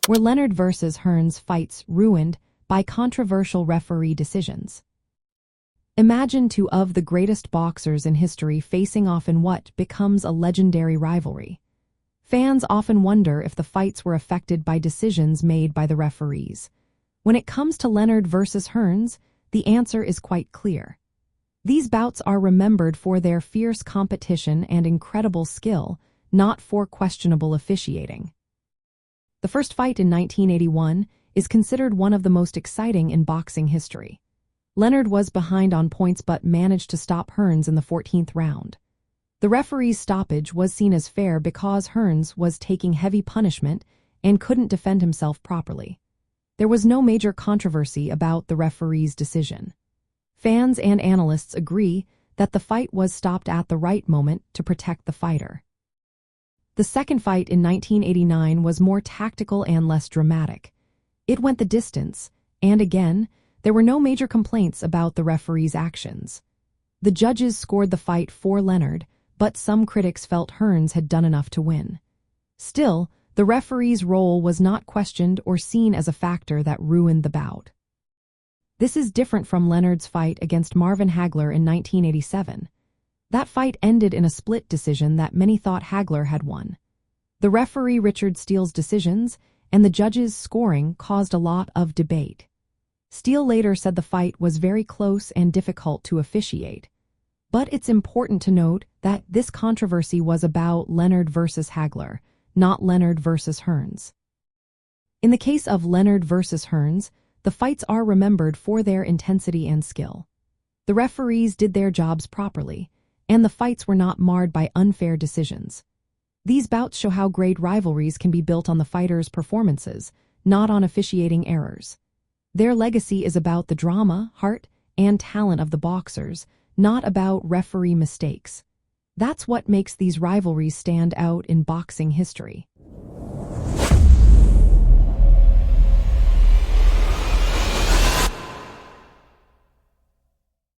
were Leonard versus Hearns fights ruined by controversial referee decisions. Imagine two of the greatest boxers in history facing off in what becomes a legendary rivalry. Fans often wonder if the fights were affected by decisions made by the referees. When it comes to Leonard versus Hearns, the answer is quite clear. These bouts are remembered for their fierce competition and incredible skill, not for questionable officiating. The first fight in 1981 is considered one of the most exciting in boxing history. Leonard was behind on points but managed to stop Hearns in the 14th round. The referee's stoppage was seen as fair because Hearns was taking heavy punishment and couldn't defend himself properly. There was no major controversy about the referee's decision. Fans and analysts agree that the fight was stopped at the right moment to protect the fighter. The second fight in 1989 was more tactical and less dramatic. It went the distance, and again, there were no major complaints about the referee's actions. The judges scored the fight for Leonard, but some critics felt Hearns had done enough to win. Still, the referee's role was not questioned or seen as a factor that ruined the bout. This is different from Leonard's fight against Marvin Hagler in 1987. That fight ended in a split decision that many thought Hagler had won. The referee Richard Steele's decisions and the judges' scoring caused a lot of debate. Steele later said the fight was very close and difficult to officiate. But it's important to note that this controversy was about Leonard versus Hagler, not Leonard versus Hearns. In the case of Leonard versus Hearns, the fights are remembered for their intensity and skill. The referees did their jobs properly, and the fights were not marred by unfair decisions. These bouts show how great rivalries can be built on the fighters' performances, not on officiating errors. Their legacy is about the drama, heart, and talent of the boxers, not about referee mistakes. That's what makes these rivalries stand out in boxing history.